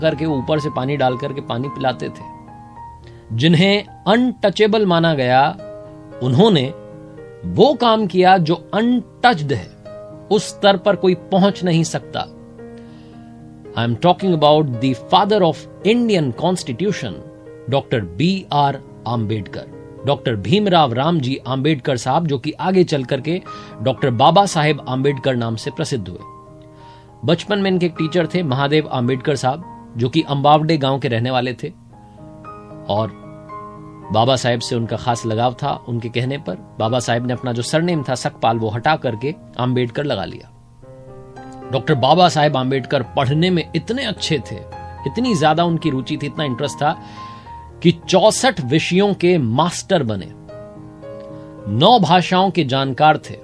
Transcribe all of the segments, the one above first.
करके ऊपर से पानी डाल करके पानी पिलाते थे। जिन्हें अनटचेबल माना गया, उन्होंने वो काम किया जो अनटच्ड है, उस स्तर पर कोई पहुंच नहीं सकता। I am talking about the father of Indian constitution, doctor B.R. Ambedkar, doctor Bhimrao Ramji Ambedkar साहब, जो कि आगे चल करके डॉक्टर बाबा साहेब आंबेडकर नाम से प्रसिद्ध हुए। बचपन में इनके एक टीचर थे महादेव आंबेडकर साहब, जो कि अंबावडे गांव के रहने वाले थे, और बाबा साहेब से उनका खास लगाव था। उनके कहने पर बाबा साहेब ने अपना जो सरनेम था सकपाल, वो हटा करके आंबेडकर लगा लिया। डॉक्टर बाबा साहेब आंबेडकर पढ़ने में इतने अच्छे थे, इतनी ज्यादा उनकी रुचि थी, इतना इंटरेस्ट था कि 64 विषयों के मास्टर बने, 9 भाषाओं के जानकार थे।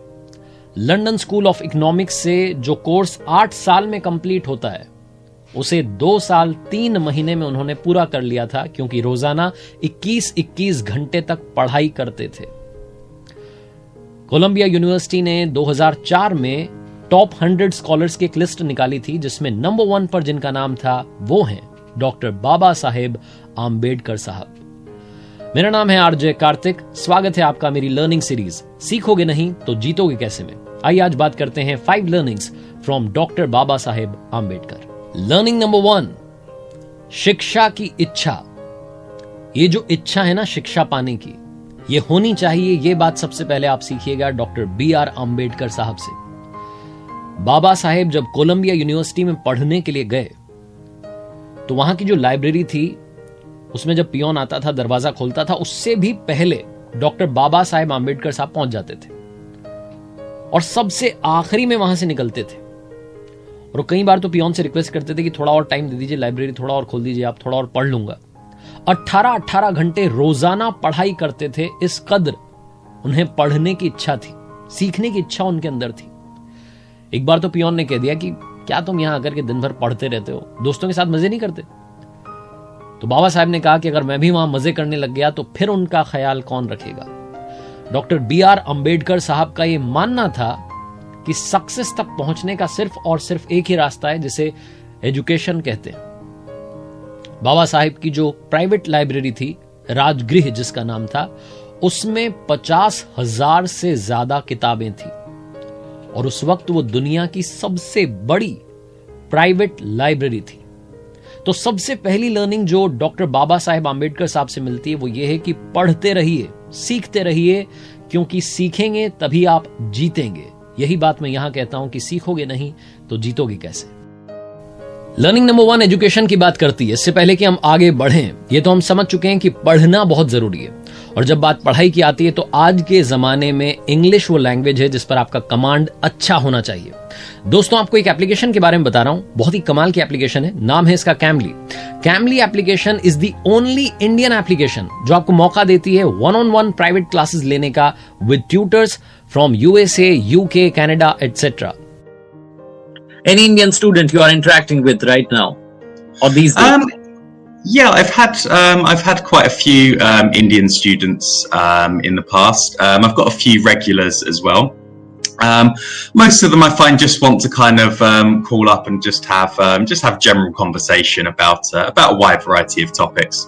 लंदन स्कूल ऑफ इकोनॉमिक्स से जो कोर्स 8 साल में कंप्लीट होता है, उसे 2 साल 3 महीने में उन्होंने पूरा कर लिया था, क्योंकि रोजाना 21-21 घंटे तक पढ़ाई करते थे। कोलंबिया यूनिवर्सिटी ने 2004 में टॉप 100 स्कॉलर्स की एक लिस्ट निकाली थी, जिसमें नंबर 1 पर जिनका नाम था वो हैं डॉक्टर बाबा साहेब आंबेडकर साहब। मेरा नाम है आरजे कार्तिक। स्वागत है आपका मेरी लर्निंग सीरीज सीखोगे नहीं तो जीतोगे कैसे में। आइए आज बात करते हैं 5 learnings from doctor Baba Saheb Ambedkar. Learning number 1, शिक्षा की इच्छा। ये जो इच्छा है ना शिक्षा पाने की, ये होनी चाहिए। ये बात सबसे पहले आप सीखिएगा डॉक्टर B.R. आंबेडकर साहब से। बाबा साहेब जब कोलंबिया यूनिवर्सिटी में पढ़ने के लिए गए, तो वहां की जो लाइब्रेरी थी, उसमें जब पियोन आता था, दरवाजा खोलता था, उससे भी पहले डॉक्टर बाबा साहेब आंबेडकर साहब पहुंच जाते थे और सबसे आखिरी में वहां से निकलते थे। और कई बार तो पियोन से रिक्वेस्ट करते थे कि थोड़ा और टाइम दे दीजिए, लाइब्रेरी थोड़ा और खोल दीजिए, आप थोड़ा और पढ़ लूंगा। 18-18 घंटे रोजाना पढ़ाई करते थे। इस कदर उन्हें पढ़ने की इच्छा थी, सीखने की इच्छा उनके अंदर थी। एक बार तो पियोन ने कह दिया कि क्या तुम यहां आकर के दिन भर पढ़ते रहते हो, दोस्तों के साथ मजे नहीं करते? तो बाबा साहब ने कहा कि अगर मैं भी वहां मजे करने लग गया तो फिर उनका ख्याल कौन रखेगा। Doctor B.R. आंबेडकर साहब का यह मानना था कि सक्सेस तक पहुंचने का सिर्फ और सिर्फ एक ही रास्ता है, जिसे एजुकेशन कहते हैं। बाबा साहेब की जो प्राइवेट लाइब्रेरी थी, राजगृह जिसका नाम था, उसमें 50,000 से ज्यादा किताबें थी और उस वक्त वो दुनिया की सबसे बड़ी प्राइवेट लाइब्रेरी थी। तो सबसे पहली लर्निंग जो डॉक्टर बाबा साहेब आंबेडकर साहब से मिलती है वो ये है कि पढ़ते रहिए, सीखते रहिए, क्योंकि सीखेंगे तभी आप जीतेंगे। यही बात मैं यहां कहता हूं कि सीखोगे नहीं तो जीतोगे कैसे। लर्निंग नंबर 1 एजुकेशन की बात करती है। इससे पहले कि हम आगे बढ़ें, ये तो हम समझ चुके हैं कि पढ़ना बहुत जरूरी है, और जब बात पढ़ाई की आती है तो आज के जमाने में इंग्लिश वो लैंग्वेज है जिस पर आपका कमांड अच्छा होना चाहिए। दोस्तों, आपको एक एप्लीकेशन के बारे में बता रहा हूं, बहुत ही कमाल की एप्लीकेशन है, नाम है इसका calmly. Calmly application is the only Indian application जो आपको मौका देती है 1-on-1 प्राइवेट क्लासेस लेने का with tutors from USA, UK, Canada, etc. Any Indian student you are interacting with right now, or these days? Yeah, I've had quite a few Indian students in the past. I've got a few regulars as well. Most of them I find just want to kind of call up and just have general conversation about a wide variety of topics.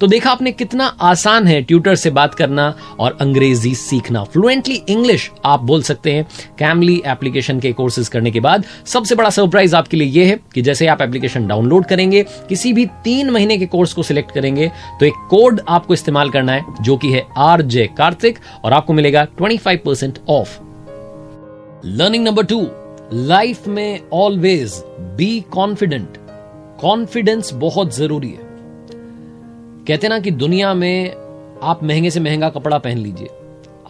तो देखा आपने कितना आसान है tutor से बात करना और अंग्रेजी सीखना। फ्लुएंटली इंग्लिश आप बोल सकते हैं कैमली एप्लीकेशन के कोर्सेज करने के बाद। सबसे बड़ा सरप्राइज आपके लिए यह है कि जैसे आप एप्लीकेशन डाउनलोड करेंगे, किसी भी 3 महीने के कोर्स को सिलेक्ट करेंगे, तो एक कोड आपको इस्तेमाल करना है जो कि है RJ कार्तिक, और आपको मिलेगा 25% ऑफ। लर्निंग नंबर 2, लाइफ में ऑलवेज बी कॉन्फिडेंट। कॉन्फिडेंस बहुत जरूरी है। कहते ना कि दुनिया में आप महंगे से महंगा कपड़ा पहन लीजिए,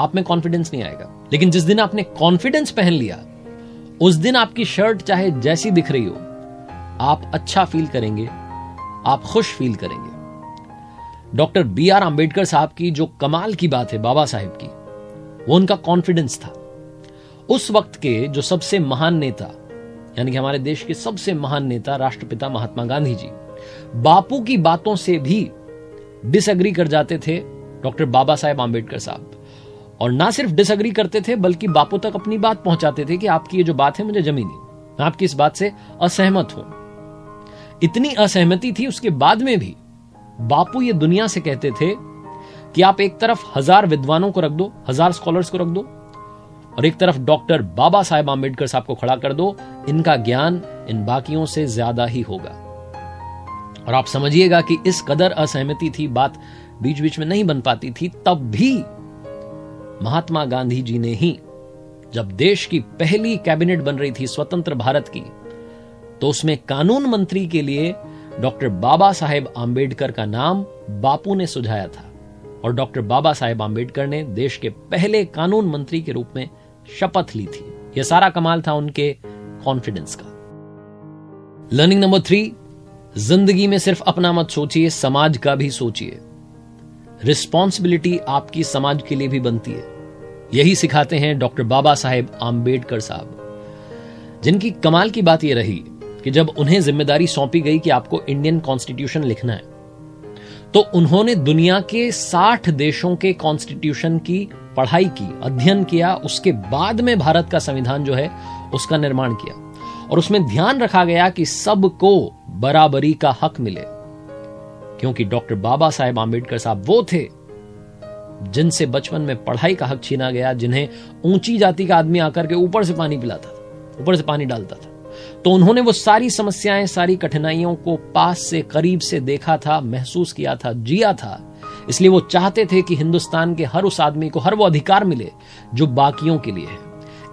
आप में कॉन्फिडेंस नहीं आएगा, लेकिन जिस दिन आपने कॉन्फिडेंस पहन लिया, उस दिन आपकी शर्ट चाहे जैसी दिख रही हो, आप अच्छा फील करेंगे, आप खुश फील करेंगे। Doctor B.R. आंबेडकर साहब की जो कमाल की बात है बाबा साहेब की, वो उनका कॉन्फिडेंस था। उस वक्त के जो सबसे महान नेता, यानी कि हमारे देश के सबसे महान नेता राष्ट्रपिता महात्मा गांधी जी, बापू की बातों से भी डिसएग्री कर जाते थे डॉक्टर बाबा साहेब आंबेडकर साहब, और ना सिर्फ डिसएग्री करते थे बल्कि बापू तक अपनी बात पहुंचाते थे कि आपकी ये जो बात है मुझे जमी नहीं, मैं आपकी इस बात से असहमत हूं। इतनी असहमति थी उसके बाद में भी बापू ये दुनिया से कहते थे कि आप एक तरफ 1000 विद्वानों को रख दो, 1000 स्कॉलर्स को रख दो, और एक तरफ डॉक्टर बाबा साहेब आंबेडकर साहब को खड़ा कर दो, इनका ज्ञान इन बाकियों से ज्यादा ही होगा। और आप समझिएगा कि इस कदर असहमति थी, बात बीच बीच में नहीं बन पाती थी। तब भी महात्मा गांधी जी ने ही, जब देश की पहली कैबिनेट बन रही थी स्वतंत्र भारत की, तो उसमें कानून मंत्री के लिए डॉक्टर बाबा साहेब आंबेडकर का नाम बापू ने सुझाया था, और डॉक्टर बाबा साहेब आंबेडकर ने देश के पहले कानून मंत्री के रूप में शपथ ली थी। यह सारा कमाल था उनके कॉन्फिडेंस का। लर्निंग नंबर 3, जिंदगी में सिर्फ अपना मत सोचिए, समाज का भी सोचिए। रिस्पॉन्सिबिलिटी आपकी समाज के लिए भी बनती है। यही सिखाते हैं डॉक्टर बाबा साहेब आंबेडकर साहब, जिनकी कमाल की बात यह रही कि जब उन्हें जिम्मेदारी सौंपी गई कि आपको इंडियन कॉन्स्टिट्यूशन लिखना है, तो उन्होंने दुनिया के 60 देशों के कॉन्स्टिट्यूशन की पढ़ाई की, अध्ययन किया। उसके बाद में भारत का संविधान जो है उसका निर्माण किया, और उसमें ध्यान रखा गया कि सबको बराबरी का हक मिले, क्योंकि डॉक्टर बाबा साहेब आंबेडकर साहब वो थे जिनसे बचपन में पढ़ाई का हक छीना गया, जिन्हें ऊंची जाति का आदमी आकर के ऊपर से पानी पिलाता था, ऊपर से पानी डालता था। तो उन्होंने वो सारी समस्याएं, सारी कठिनाइयों को पास से, करीब से देखा था, महसूस किया था, जिया था। इसलिए वो चाहते थे कि हिंदुस्तान के हर उस आदमी को हर वो अधिकार मिले जो बाकियों के लिए है।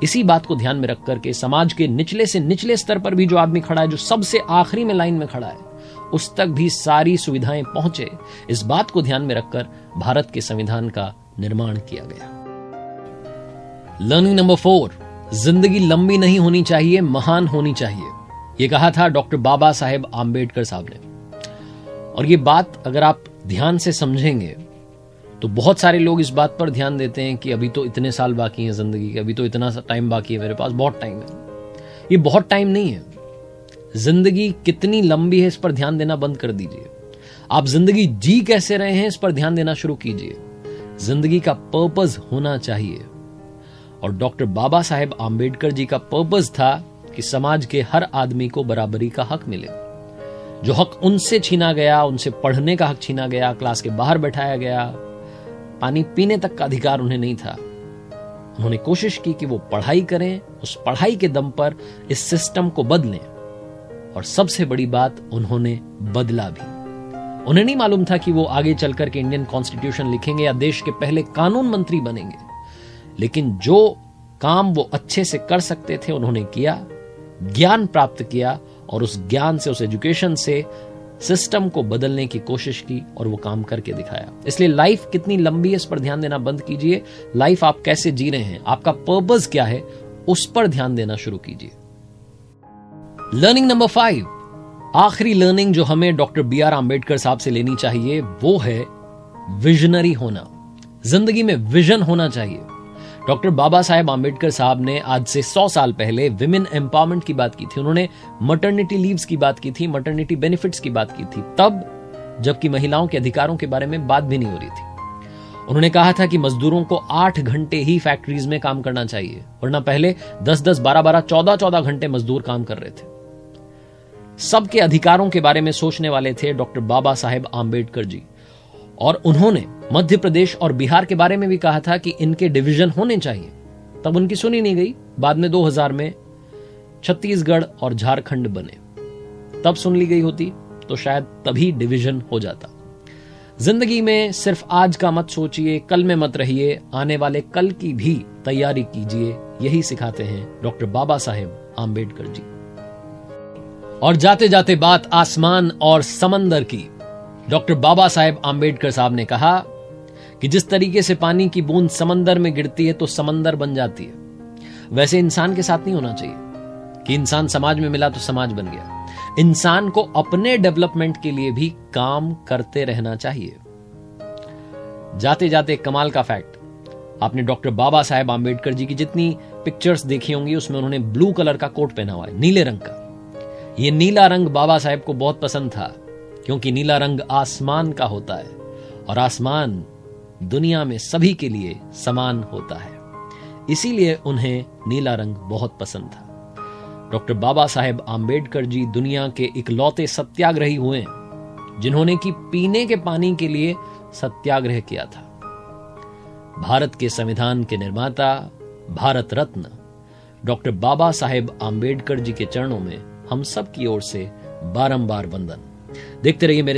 इसी बात को ध्यान में रख करके समाज के निचले से निचले स्तर पर भी जो आदमी खड़ा है, जो सबसे आखिरी में लाइन में खड़ा है, उस तक भी सारी सुविधाएं पहुंचे, इस बात को ध्यान में रखकर भारत के संविधान का निर्माण किया गया। लर्निंग नंबर 4, जिंदगी लंबी नहीं होनी चाहिए, महान होनी चाहिए। यह कहा था डॉक्टर बाबा साहेब आंबेडकर साहब ने। और यह बात अगर आप ध्यान से समझेंगे तो बहुत सारे लोग इस बात पर ध्यान देते हैं कि अभी तो इतने साल बाकी हैं जिंदगी के, अभी तो इतना टाइम बाकी है, मेरे पास बहुत टाइम है। ये बहुत टाइम नहीं है। जिंदगी कितनी लंबी है इस पर ध्यान देना बंद कर दीजिए। आप जिंदगी जी कैसे रहे हैं इस पर ध्यान देना शुरू कीजिए। जिंदगी का पर्पस होना चाहिए, और डॉक्टर बाबा साहेब आंबेडकर जी का पर्पस था कि समाज के हर आदमी को बराबरी का हक मिले। जो हक उनसे छीना गया, उनसे पढ़ने का हक छीना गया, क्लास के बाहर बैठाया गया, पानी पीने तक का अधिकार उन्हें नहीं था, उन्होंने कोशिश की कि वो पढ़ाई करें, उस पढ़ाई के दम पर इस सिस्टम को बदलें। और सबसे बड़ी बात, उन्होंने बदला भी। उन्हें नहीं मालूम था कि वो आगे चलकर के इंडियन कॉन्स्टिट्यूशन लिखेंगे या देश के पहले कानून मंत्री बनेंगे, लेकिन जो काम वो अच्छे से कर सकते थे उन्होंने किया, ज्ञान प्राप्त किया, और उस ज्ञान से, उस एजुकेशन से सिस्टम को बदलने की कोशिश की, और वो काम करके दिखाया। इसलिए लाइफ कितनी लंबी है इस पर ध्यान देना बंद कीजिए। लाइफ आप कैसे जी रहे हैं, आपका पर्पस क्या है, उस पर ध्यान देना शुरू कीजिए। लर्निंग नंबर 5, आखिरी लर्निंग जो हमें डॉक्टर BR आंबेडकर साहब से लेनी चाहिए, वो है विजनरी होना। जिंदगी में विजन होना चाहिए। डॉक्टर बाबा साहेब आंबेडकर साहब ने आज से 100 साल पहले विमेन एम्पावरमेंट की बात की थी, उन्होंने मटर्निटी लीव्स की बात की थी, मटर्निटी बेनिफिट्स की बात की थी, तब जबकि महिलाओं के अधिकारों के बारे में बात भी नहीं हो रही थी। उन्होंने कहा था कि मजदूरों को 8 घंटे ही फैक्ट्रीज में काम करना चाहिए, वरना पहले 10-10, 12-12, 14-14 घंटे मजदूर काम कर रहे थे। सबके अधिकारों के बारे में सोचने वाले थे डॉक्टर बाबा साहेब आंबेडकर जी, और उन्होंने मध्य प्रदेश और बिहार के बारे में भी कहा था कि इनके डिवीजन होने चाहिए। तब उनकी सुनी नहीं गई। बाद में 2000 में छत्तीसगढ़ और झारखंड बने, तब सुन ली गई होती तो शायद तभी डिवीजन हो जाता। जिंदगी में सिर्फ आज का मत सोचिए, कल में मत रहिए, आने वाले कल की भी तैयारी कीजिए। यही सिखाते हैं डॉक्टर बाबा साहेब आंबेडकर जी। और जाते जाते बात आसमान और समंदर की। डॉक्टर बाबा साहेब आंबेडकर साहब ने कहा कि जिस तरीके से पानी की बूंद समंदर में गिरती है तो समंदर बन जाती है, वैसे इंसान के साथ नहीं होना चाहिए कि इंसान समाज में मिला तो समाज बन गया। इंसान को अपने डेवलपमेंट के लिए भी काम करते रहना चाहिए। जाते जाते कमाल का फैक्ट, आपने डॉक्टर बाबा साहेब आंबेडकर जी की जितनी पिक्चर्स देखी होंगी उसमें उन्होंने ब्लू कलर का कोट पहना हुआ है, नीले रंग का। यह नीला रंग बाबा साहेब को बहुत पसंद था, क्योंकि नीला रंग आसमान का होता है, और आसमान दुनिया में सभी के लिए समान होता है, इसीलिए उन्हें नीला रंग बहुत पसंद था। डॉक्टर बाबा साहेब आम्बेडकर जी दुनिया के इकलौते सत्याग्रही हुए जिन्होंने कि पीने के पानी के लिए सत्याग्रह किया था। भारत के संविधान के निर्माता, भारत रत्न डॉक्टर बाबा साहेब आम्बेडकर जी के चरणों में हम सब की ओर से बारंबार वंदन। देखते रहिए मेरे